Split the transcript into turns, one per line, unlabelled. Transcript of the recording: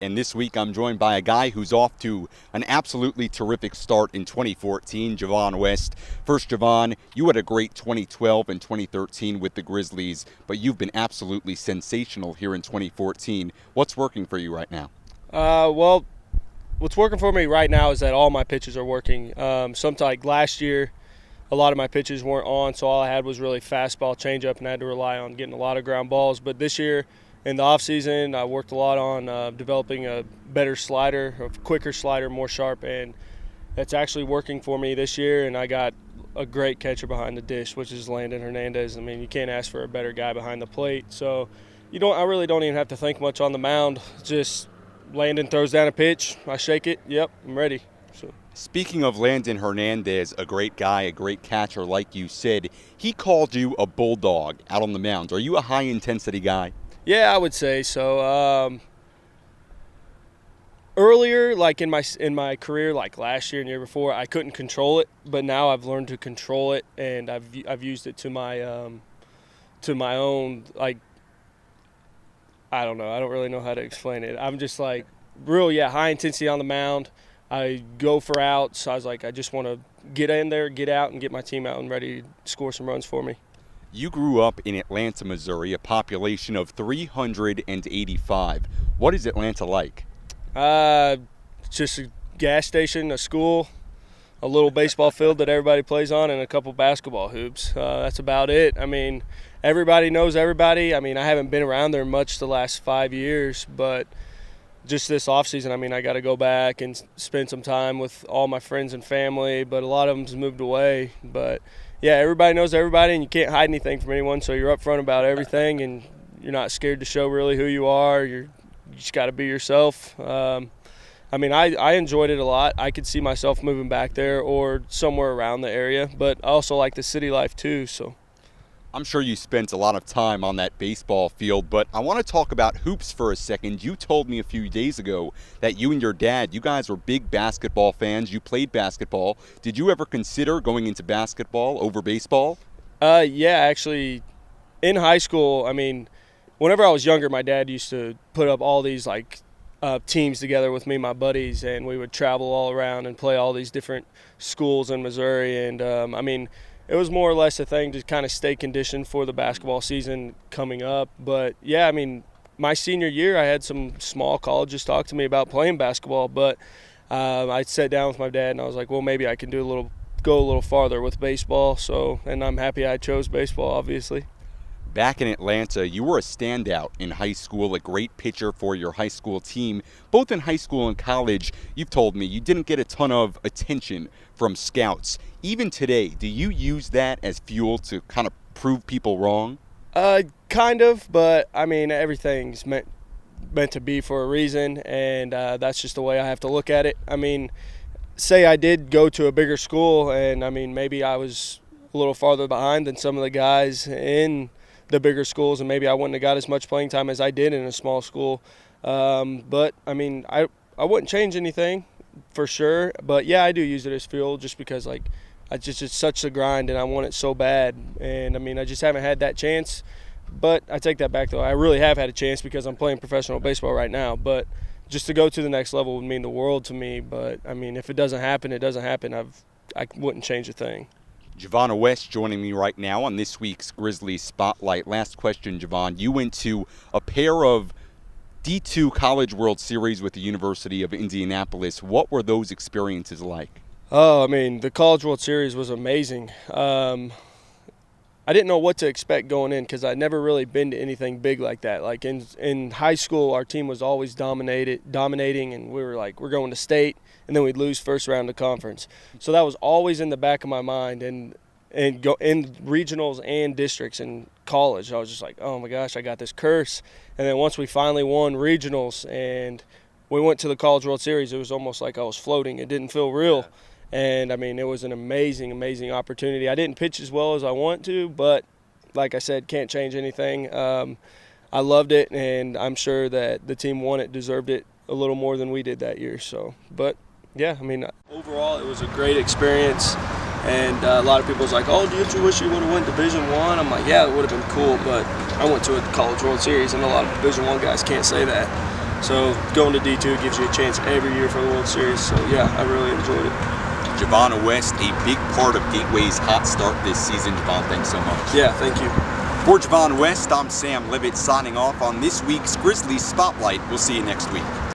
And this week I'm joined by a guy who's off to an absolutely terrific start in 2014, Javon West. First, Javon, you had a great 2012 and 2013 with the Grizzlies, but you've been absolutely sensational here in 2014. What's working for you right now?
Well, what's working for me right now is that all my pitches are working. Sometimes like last year, a lot of my pitches weren't on, so all I had was really fastball, changeup, and I had to rely on getting a lot of ground balls. But this year, in the offseason, I worked a lot on developing a better slider, a quicker slider, more sharp, and that's actually working for me this year. And I got a great catcher behind the dish, which is Landon Hernandez. I mean, you can't ask for a better guy behind the plate. So I really don't even have to think much on the mound. Just Landon throws down a pitch, I shake it, yep, I'm ready. So.
Speaking of Landon Hernandez, a great guy, a great catcher, like you said, he called you a bulldog out on the mound. Are you a high-intensity guy?
Yeah, I would say so. Earlier, like in my career, like last year and the year before, I couldn't control it, but now I've learned to control it, and I've used it to my own, like, I don't know. I don't really know how to explain it. I'm just like high intensity on the mound. I go for outs. I was like, I just want to get in there, get out, and get my team out and ready to score some runs for me.
You grew up in Atlanta, Missouri, a population of 385. What is Atlanta like?
Just a gas station, a school, a little baseball field that everybody plays on, and a couple basketball hoops. That's about it. I mean, everybody knows everybody. I mean, I haven't been around there much the last 5 years, but just this offseason, I mean, I got to go back and spend some time with all my friends and family, but a lot of them's moved away. But, yeah, everybody knows everybody, and you can't hide anything from anyone, so you're upfront about everything, and you're not scared to show really who you are. You just got to be yourself. I mean, I enjoyed it a lot. I could see myself moving back there or somewhere around the area, but I also like the city life too. So,
I'm sure you spent a lot of time on that baseball field, but I want to talk about hoops for a second. You told me a few days ago that you and your dad, you guys were big basketball fans. You played basketball. Did you ever consider going into basketball over baseball?
Yeah, actually, in high school, I mean, whenever I was younger, my dad used to put up all these teams together with me and my buddies, and we would travel all around and play all these different schools in Missouri. And I mean, it was more or less a thing to kind of stay conditioned for the basketball season coming up. But yeah, I mean, my senior year, I had some small colleges talk to me about playing basketball, but I sat down with my dad and I was like, well, maybe I can go a little farther with baseball. So, and I'm happy I chose baseball, obviously.
Back in Atlanta, you were a standout in high school, a great pitcher for your high school team. Both in high school and college, you've told me you didn't get a ton of attention from scouts. Even today, do you use that as fuel to kind of prove people wrong?
Kind of, but I mean, everything's meant to be for a reason, and that's just the way I have to look at it. I mean, say I did go to a bigger school, and I mean, maybe I was a little farther behind than some of the guys in the bigger schools, and maybe I wouldn't have got as much playing time as I did in a small school. But I mean, I wouldn't change anything for sure. But yeah, I do use it as fuel just because it's such a grind and I want it so bad. And I mean, I just haven't had that chance. But I take that back though. I really have had a chance because I'm playing professional baseball right now. But just to go to the next level would mean the world to me. But I mean, if it doesn't happen, it doesn't happen. I wouldn't change a thing.
Javon West joining me right now on this week's Grizzlies Spotlight. Last question, Javon. You went to a pair of D2 College World Series with the University of Indianapolis. What were those experiences like?
Oh, I mean, the College World Series was amazing. I didn't know what to expect going in because I'd never really been to anything big like that. Like in high school, our team was always dominating, and we were like, we're going to state, and then we'd lose first round of conference. So that was always in the back of my mind. And go in regionals and districts in college, I was just like, oh my gosh, I got this curse. And then once we finally won regionals and we went to the College World Series, it was almost like I was floating. It didn't feel real. And, I mean, it was an amazing, amazing opportunity. I didn't pitch as well as I want to, but like I said, can't change anything. I loved it, and I'm sure that the team won it, deserved it a little more than we did that year. So, but, yeah, I mean, overall it was a great experience. And a lot of people was like, oh, don't you wish you would have went Division I? I'm like, yeah, it would have been cool, but I went to a College World Series, and a lot of Division I guys can't say that. So going to D2 gives you a chance every year for the World Series. So yeah, I really enjoyed it.
Javon West, a big part of Gateway's hot start this season. Javon, thanks so much.
Yeah, thank you.
For Javon West, I'm Sam Levitt signing off on this week's Grizzlies Spotlight. We'll see you next week.